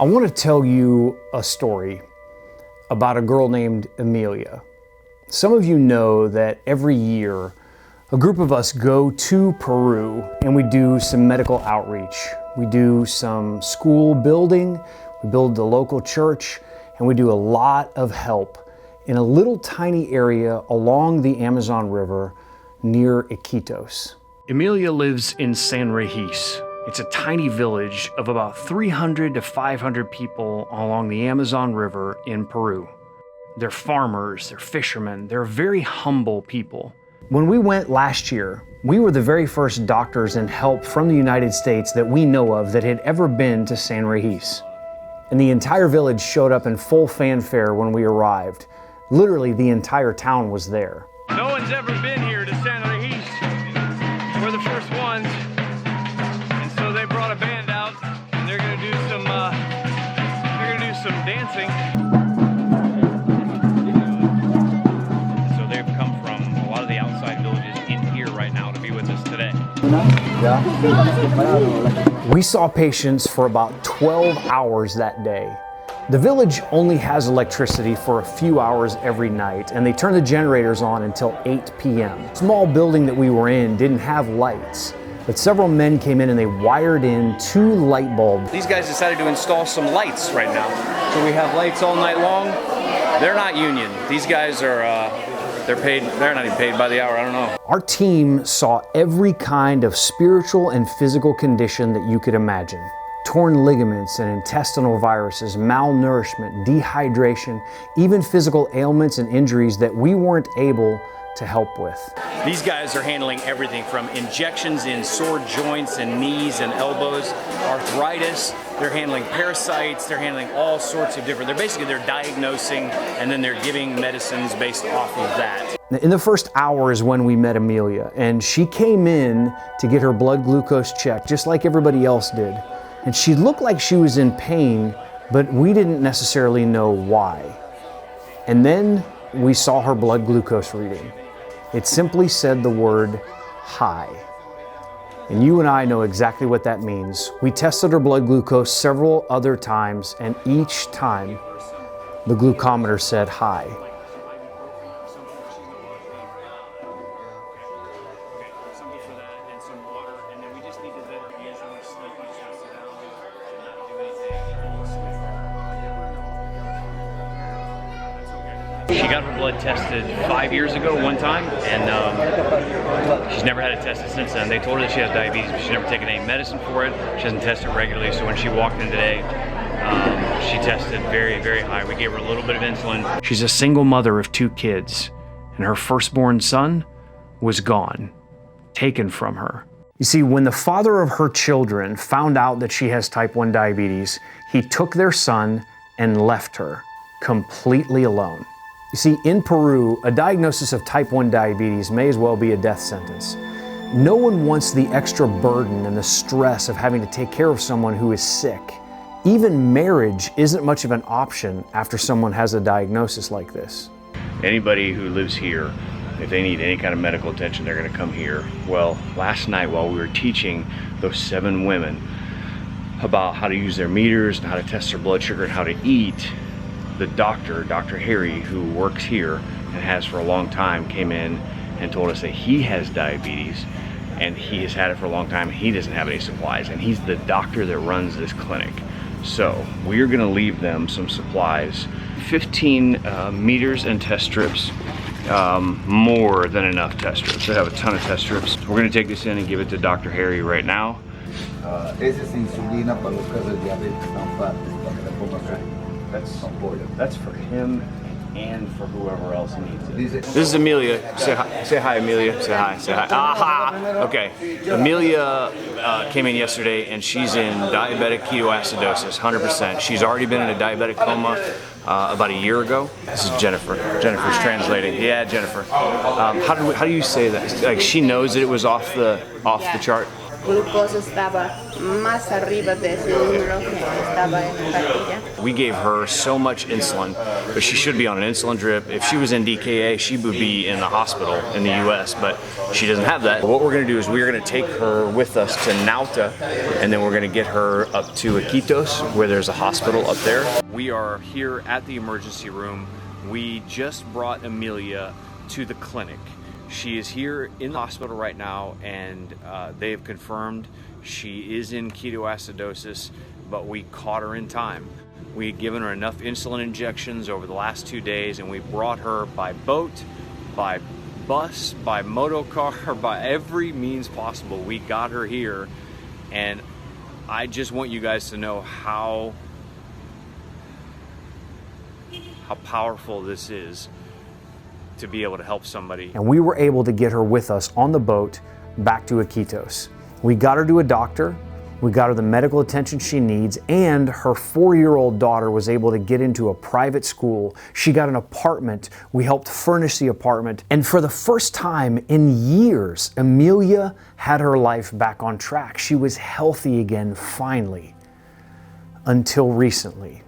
I want to tell you a story about a girl named Emilia. Some of you know that every year a group of us go to Peru and we do some medical outreach. We do some school building, we build the local church, and we do a lot of help in a little tiny area along the Amazon River near Iquitos. Emilia lives in San Regis. It's a tiny village of about 300 to 500 people along the Amazon River in Peru. They're farmers, they're fishermen, they're very humble people. When we went last year, we were the very first doctors and help from the United States that we know of that had ever been to San Regis. And the entire village showed up in full fanfare when we arrived. Literally, the entire town was there. No one's ever been here to San Regis. We're the first ones. And so they brought a band out and they're gonna do some dancing. So they've come from a lot of the outside villages in here right now to be with us today. We saw patients for about 12 hours that day. The village only has electricity for a few hours every night, and they turn the generators on until 8 p.m. The small building that we were in didn't have lights, but several men came in and they wired in 2 light bulbs. These guys decided to install some lights right now. So we have lights all night long. They're not union. These guys are, they're not even paid by the hour, I don't know. Our team saw every kind of spiritual and physical condition that you could imagine. Torn ligaments and intestinal viruses, malnourishment, dehydration, even physical ailments and injuries that we weren't able to help with. These guys are handling everything from injections in sore joints and knees and elbows, arthritis, they're handling parasites, they're handling all sorts of different, they're diagnosing and then they're giving medicines based off of that. In the first hour is when we met Emilia, and she came in to get her blood glucose checked just like everybody else did. And she looked like she was in pain, but we didn't necessarily know why. And then we saw her blood glucose reading. It simply said the word high. And you and I know exactly what that means. We tested her blood glucose several other times, and each time the glucometer said high. She got her blood tested 5 years ago one time, and she's never had it tested since then. They told her that she has diabetes, but she's never taken any medicine for it. She doesn't test it regularly, so when she walked in today, she tested very, very high. We gave her a little bit of insulin. She's a single mother of 2 kids, and her firstborn son was gone, taken from her. You see, when the father of her children found out that she has type 1 diabetes, he took their son and left her completely alone. You see, in Peru, a diagnosis of type 1 diabetes may as well be a death sentence. No one wants the extra burden and the stress of having to take care of someone who is sick. Even marriage isn't much of an option after someone has a diagnosis like this. Anybody who lives here, if they need any kind of medical attention, they're going to come here. Well, last night while we were teaching those 7 women about how to use their meters and how to test their blood sugar and how to eat, the doctor, Dr. Harry, who works here and has for a long time, came in and told us that he has diabetes and he has had it for a long time and he doesn't have any supplies, and he's the doctor that runs this clinic. So we are going to leave them some supplies, 15 meters and test strips, more than enough test strips. They have a ton of test strips. We're going to take this in and give it to Dr. Harry right now. That's for him and for whoever else needs it. This is Emilia. Say hi, Emilia. Say hi. Aha! Okay. Emilia came in yesterday and she's in diabetic ketoacidosis, 100%. She's already been in a diabetic coma about a year ago. This is Jennifer. Jennifer's translating. Yeah, Jennifer. How do you say that? Like, she knows that it was off the chart? glucosa estaba más arriba de ese número que estaba en la cartilla. We gave her so much insulin, but she should be on an insulin drip. If she was in DKA, she would be in the hospital in the US, but she doesn't have that. What we're gonna do is we're gonna take her with us to Nauta, and then we're gonna get her up to Iquitos, where there's a hospital up there. We are here at the emergency room. We just brought Emilia to the clinic. She is here in the hospital right now, and they have confirmed she is in ketoacidosis, but we caught her in time. We had given her enough insulin injections over the last 2 days, and we brought her by boat, by bus, by motocar, by every means possible. We got her here, and I just want you guys to know how powerful this is to be able to help somebody. And we were able to get her with us on the boat back to Iquitos. We got her to a doctor, we got her the medical attention she needs, and her 4-year-old daughter was able to get into a private school. She got an apartment. We helped furnish the apartment. And for the first time in years, Emilia had her life back on track. She was healthy again, finally, until recently.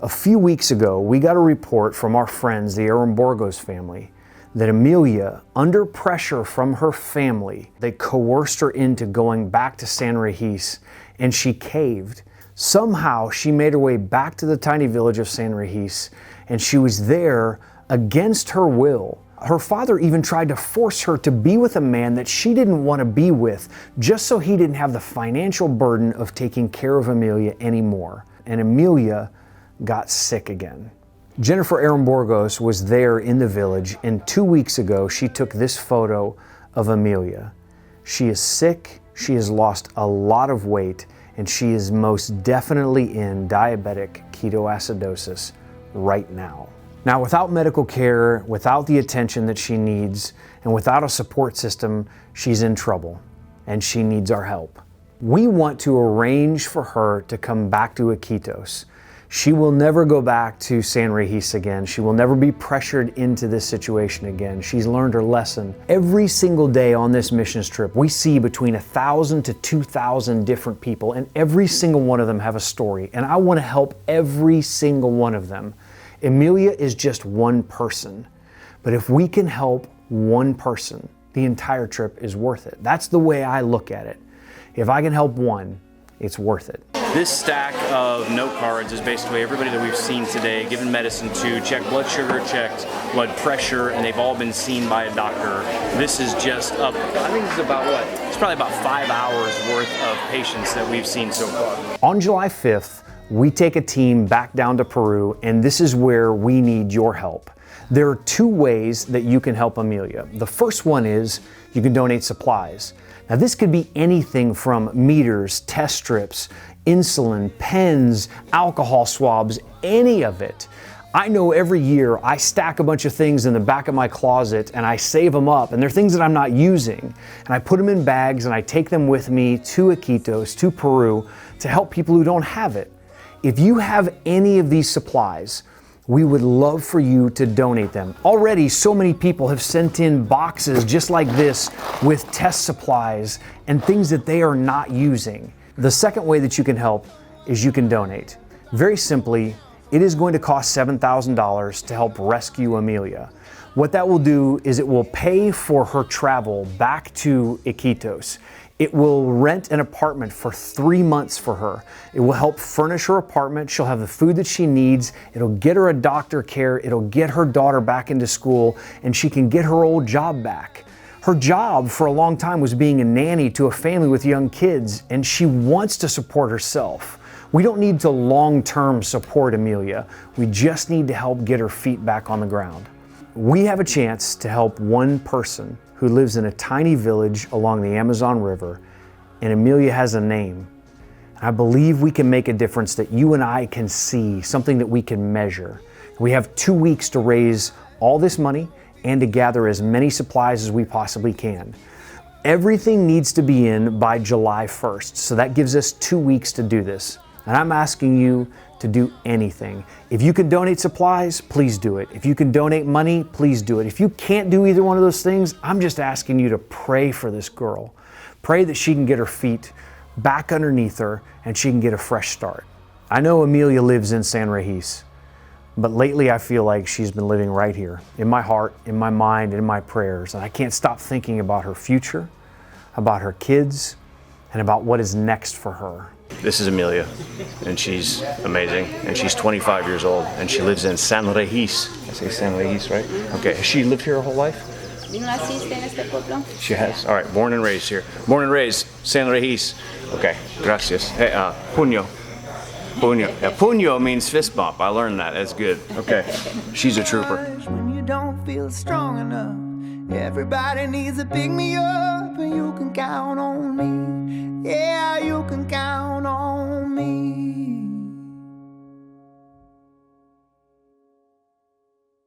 A few weeks ago, we got a report from our friends, the Aramborgos family, that Emilia, under pressure from her family, they coerced her into going back to San Regis, and she caved. Somehow, she made her way back to the tiny village of San Regis, and she was there against her will. Her father even tried to force her to be with a man that she didn't want to be with, just so he didn't have the financial burden of taking care of Emilia anymore. And Emilia got sick again. Jennifer Aramborgos was there in the village, and 2 weeks ago she took this photo of Emilia. She is sick, she has lost a lot of weight, and she is most definitely in diabetic ketoacidosis right now. Now, without medical care, without the attention that she needs, and without a support system, she's in trouble, and she needs our help. We want to arrange for her to come back to Iquitos. She will never go back to San Regis again. She will never be pressured into this situation again. She's learned her lesson. Every single day on this missions trip, we see between 1,000 to 2,000 different people, and every single one of them have a story, and I want to help every single one of them. Emilia is just one person, but if we can help one person, the entire trip is worth it. That's the way I look at it. If I can help one, it's worth it. This stack of note cards is basically everybody that we've seen today, given medicine to, checked blood sugar, checked blood pressure, and they've all been seen by a doctor. This is just up, I think it's about what? It's probably about 5 hours worth of patients that we've seen so far. On July 5th, we take a team back down to Peru, and this is where we need your help. There are 2 ways that you can help Emilia. The first one is you can donate supplies. Now, this could be anything from meters, test strips, insulin, pens, alcohol swabs, any of it. I know every year I stack a bunch of things in the back of my closet and I save them up, and they're things that I'm not using. And I put them in bags and I take them with me to Iquitos, to Peru, to help people who don't have it. If you have any of these supplies, we would love for you to donate them. Already, so many people have sent in boxes just like this with test supplies and things that they are not using. The second way that you can help is you can donate. Very simply, it is going to cost $7,000 to help rescue Emilia. What that will do is it will pay for her travel back to Iquitos. It will rent an apartment for 3 months for her. It will help furnish her apartment. She'll have the food that she needs. It'll get her a doctor care. It'll get her daughter back into school, and she can get her old job back. Her job for a long time was being a nanny to a family with young kids, and she wants to support herself. We don't need to long-term support Emilia. We just need to help get her feet back on the ground. We have a chance to help one person who lives in a tiny village along the Amazon River, and Emilia has a name. I believe we can make a difference that you and I can see, something that we can measure. We have 2 weeks to raise all this money and to gather as many supplies as we possibly can. Everything needs to be in by July 1st, so that gives us 2 weeks to do this. And I'm asking you to do anything. If you can donate supplies, please do it. If you can donate money, please do it. If you can't do either one of those things, I'm just asking you to pray for this girl. Pray that she can get her feet back underneath her and she can get a fresh start. I know Emilia lives in San Regis, but lately I feel like she's been living right here, in my heart, in my mind, in my prayers. And I can't stop thinking about her future, about her kids, and about what is next for her. This is Emilia, and she's amazing, and she's 25 years old, and she lives in San Regis. I say San Regis, right? Okay, has she lived here her whole life? ¿Naciste en este pueblo? She has? All right, born and raised here. Born and raised, San Regis. Okay, gracias. Hey, puño. Puño. Yeah, puño means fist bump. I learned that, that's good. Okay, she's a trooper. When you don't feel strong enough, everybody needs to pick me up, and you can count on me. Yeah, you can count